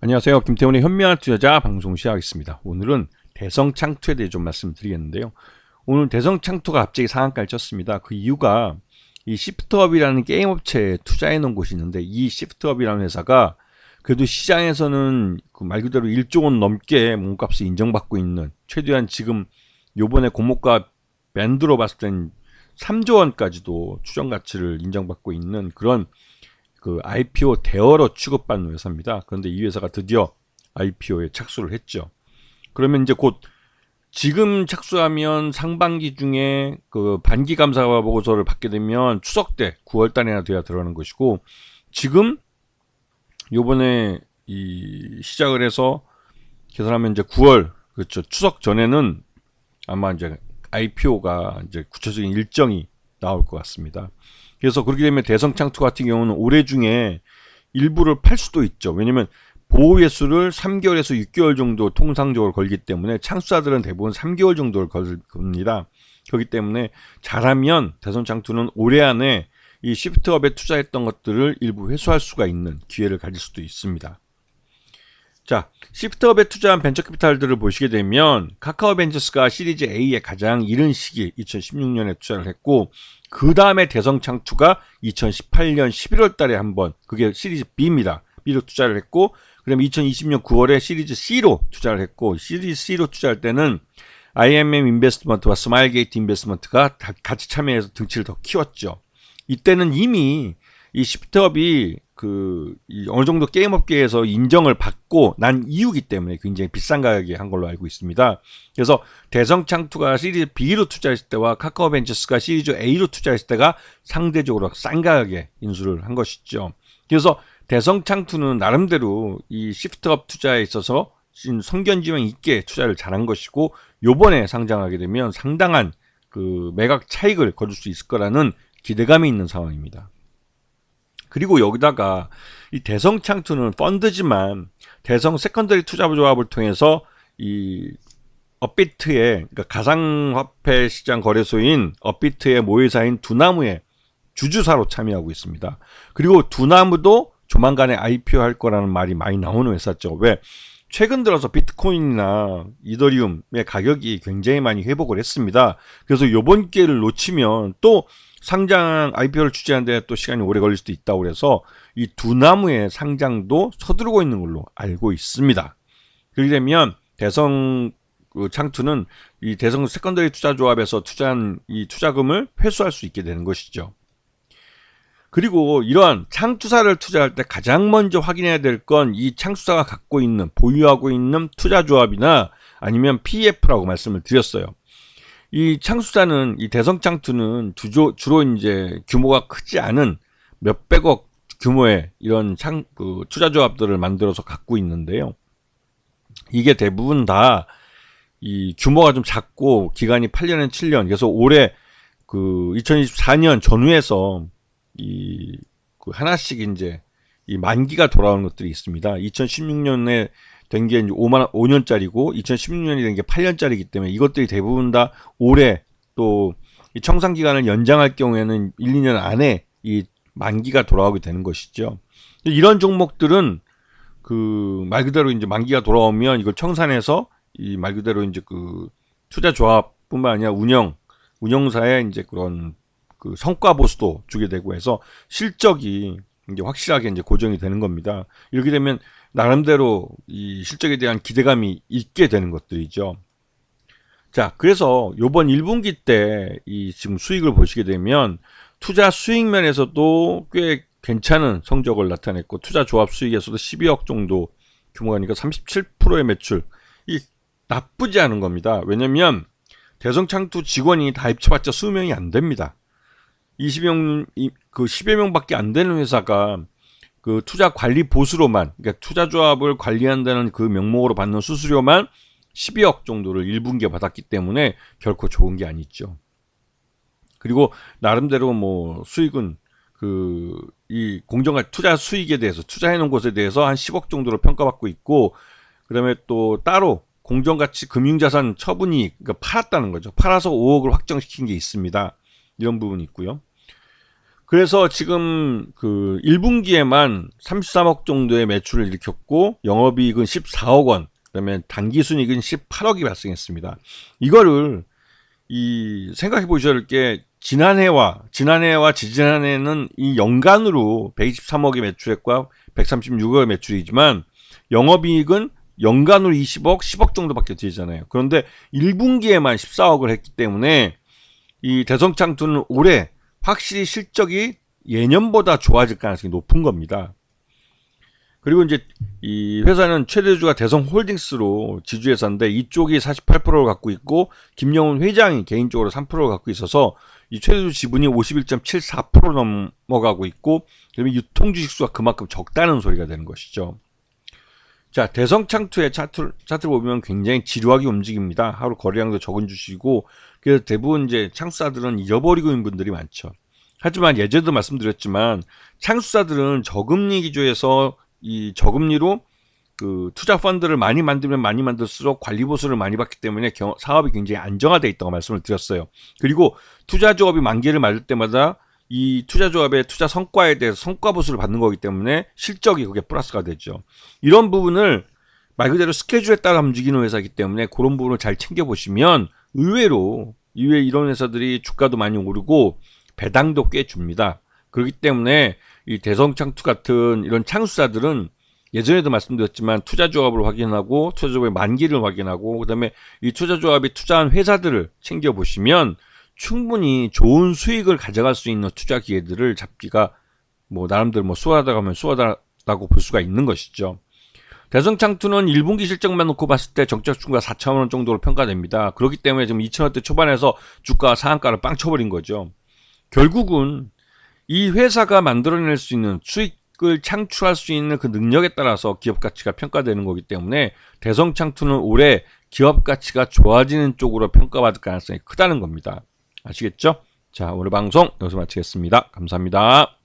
안녕하세요. 김태훈의 현명한 투자자 방송 시작하겠습니다. 오늘은 대성창투에 대해 좀 말씀드리겠는데요. 오늘 대성창투가 갑자기 상한가를 쳤습니다. 그 이유가 이 시프트업이라는 게임 업체에 투자해 놓은 곳이 있는데, 이 시프트업이라는 회사가 그래도 시장에서는 그 말 그대로 1조 원 넘게 몸값을 인정받고 있는, 최대한 지금 요번에 공모가 밴드로 봤을 땐 3조 원까지도 추정 가치를 인정받고 있는 그런 그 IPO 대어로 취급받는 회사입니다. 그런데 이 회사가 드디어 IPO에 착수를 했죠. 그러면 이제 곧 지금 착수하면 상반기 중에 그 반기 감사 보고서를 받게 되면 추석 때 9월 달에나 돼야 들어가는 것이고, 지금 요번에 이 시작을 해서 계산하면 이제 9월, 그렇죠, 추석 전에는 아마 이제 IPO가 이제 구체적인 일정이 나올 것 같습니다. 그래서 그렇게 되면 대성창투 같은 경우는 올해 중에 일부를 팔 수도 있죠. 왜냐면 보호횟수를 3개월에서 6개월 정도 통상적으로 걸기 때문에 창수자들은 대부분 3개월 정도를 겁니다. 그렇기 때문에 잘하면 대성창투는 올해 안에 이 시프트업에 투자했던 것들을 일부 회수할 수가 있는 기회를 가질 수도 있습니다. 자, 시프트업에 투자한 벤처캐피탈들을 보시게 되면 카카오벤처스가 시리즈 A에 가장 이른 시기 2016년에 투자를 했고, 그 다음에 대성창투가 2018년 11월 달에 한번, 그게 시리즈 B입니다. B로 투자를 했고, 그다음에 2020년 9월에 시리즈 C로 투자를 했고, 시리즈 C로 투자할 때는 IMM 인베스트먼트와 스마일게이트 인베스트먼트가 같이 참여해서 등치를 더 키웠죠. 이때는 이미 이 시프트업이 어느 정도 게임 업계에서 인정을 받고 난 이유기 때문에 굉장히 비싼 가격에 한 걸로 알고 있습니다. 그래서 대성창투가 시리즈 B로 투자했을 때와 카카오벤처스가 시리즈 A로 투자했을 때가 상대적으로 싼 가격에 인수를 한 것이죠. 그래서 대성창투는 나름대로 이 시프트업 투자에 있어서 성견지명 있게 투자를 잘한 것이고, 요번에 상장하게 되면 상당한 그 매각 차익을 거둘 수 있을 거라는 기대감이 있는 상황입니다. 그리고 여기다가 이 대성창투는 펀드지만 대성 세컨더리 투자조합을 통해서 이 업비트의, 그러니까 가상화폐 시장 거래소인 업비트의 모회사인 두나무의 주주사로 참여하고 있습니다. 그리고 두나무도 조만간에 IPO 할 거라는 말이 많이 나오는 회사죠. 왜? 최근 들어서 비트코인이나 이더리움의 가격이 굉장히 많이 회복을 했습니다. 그래서 이번 기회를 놓치면 또 상장 IPO를 취재하는데 또 시간이 오래 걸릴 수도 있다고 그래서 이 두나무의 상장도 서두르고 있는 걸로 알고 있습니다. 그렇게 되면 대성 창투는 이 대성 세컨더리 투자조합에서 투자한 이 투자금을 회수할 수 있게 되는 것이죠. 그리고 이러한 창투사를 투자할 때 가장 먼저 확인해야 될 건 이 창투사가 갖고 있는, 보유하고 있는 투자조합이나 아니면 PEF라고 말씀을 드렸어요. 이 창수사는, 이 대성창투는 주로 이제 규모가 크지 않은 몇백억 규모의 이런 투자조합들을 만들어서 갖고 있는데요. 이게 대부분 다 이 규모가 좀 작고 기간이 8년에서 7년. 그래서 올해 2024년 전후에서 하나씩 이제 이 만기가 돌아오는 것들이 있습니다. 2016년에 된 게 5년짜리고 2016년이 된 게 8년짜리이기 때문에 이것들이 대부분 다 올해 또 이 청산 기간을 연장할 경우에는 1, 2년 안에 이 만기가 돌아오게 되는 것이죠. 이런 종목들은 말 그대로 이제 만기가 돌아오면 이걸 청산해서 이 말 그대로 이제 투자 조합뿐만 아니라 운영사의 이제 그런 성과 보수도 주게 되고 해서 실적이 이제 확실하게 이제 고정이 되는 겁니다. 이렇게 되면 나름대로 이 실적에 대한 기대감이 있게 되는 것들이죠. 자, 그래서 요번 1분기 때 이 지금 수익을 보시게 되면 투자 수익 면에서도 꽤 괜찮은 성적을 나타냈고, 투자 조합 수익에서도 12억 정도 규모가니까 37%의 매출, 이 나쁘지 않은 겁니다. 왜냐면 대성창투 직원이 다 입찰봤자 20명이 안 됩니다. 10여 명밖에 안 되는 회사가 투자 관리 보수로만, 그러니까 투자 조합을 관리한다는 그 명목으로 받는 수수료만 12억 정도를 1분기에 받았기 때문에 결코 좋은 게 아니죠. 그리고 나름대로 뭐 수익은 이 공정가 투자 수익에 대해서, 투자해 놓은 곳에 대해서 한 10억 정도로 평가받고 있고, 그다음에 또 따로 공정가치 금융자산 처분이익, 그러니까 팔았다는 거죠. 팔아서 5억을 확정시킨 게 있습니다. 이런 부분이 있고요. 그래서 지금 그 1분기에만 33억 정도의 매출을 일으켰고 영업이익은 14억 원, 그다음에 당기순이익은 18억이 발생했습니다. 이거를 생각해 보셔야 할 게 지난해와 지지난해는 이 연간으로 123억의 매출액과 136억의 매출이지만 영업이익은 연간으로 20억, 10억 정도밖에 되잖아요. 그런데 1분기에만 14억을 했기 때문에 이 대성창투는 올해 확실히 실적이 예년보다 좋아질 가능성이 높은 겁니다. 그리고 이제 이 회사는 최대주가 대성홀딩스로 지주회사인데 이쪽이 48%를 갖고 있고 김영훈 회장이 개인적으로 3%를 갖고 있어서 이 최대주 지분이 51.74% 넘어가고 있고 그러면 유통주식수가 그만큼 적다는 소리가 되는 것이죠. 자, 대성창투의 차트를 보면 굉장히 지루하게 움직입니다. 하루 거래량도 적은 주식이고 그래서 대부분 이제 창수사들은 잃어버리고 있는 분들이 많죠. 하지만 예전에도 말씀드렸지만 창수사들은 저금리 기조에서 이 저금리로 그 투자 펀드를 많이 만들면 많이 만들수록 관리 보수를 많이 받기 때문에 사업이 굉장히 안정화되어 있다고 말씀을 드렸어요. 그리고 투자 조합이 만기를 맞을 때마다 이 투자 조합의 투자 성과에 대해서 성과 보수를 받는 거기 때문에 실적이 그게 플러스가 되죠. 이런 부분을 말 그대로 스케줄에 따라 움직이는 회사이기 때문에 그런 부분을 잘 챙겨보시면 의외로 이런 회사들이 주가도 많이 오르고 배당도 꽤 줍니다. 그렇기 때문에 이 대성창투 같은 이런 창수사들은 예전에도 말씀드렸지만 투자조합을 확인하고 투자조합의 만기를 확인하고 그다음에 이 투자조합이 투자한 회사들을 챙겨보시면 충분히 좋은 수익을 가져갈 수 있는 투자 기회들을 잡기가 뭐 나름대로 뭐 수월하다고 하면 수월하다고 볼 수가 있는 것이죠. 대성창투는 1분기 실적만 놓고 봤을 때 정책 주가 4천만 원 정도로 평가됩니다. 그렇기 때문에 지금 2천원대 초반에서 주가 상한가를 빵 쳐버린 거죠. 결국은 이 회사가 만들어낼 수 있는 수익을 창출할 수 있는 그 능력에 따라서 기업 가치가 평가되는 거기 때문에 대성창투는 올해 기업 가치가 좋아지는 쪽으로 평가받을 가능성이 크다는 겁니다. 아시겠죠? 자, 오늘 방송 여기서 마치겠습니다. 감사합니다.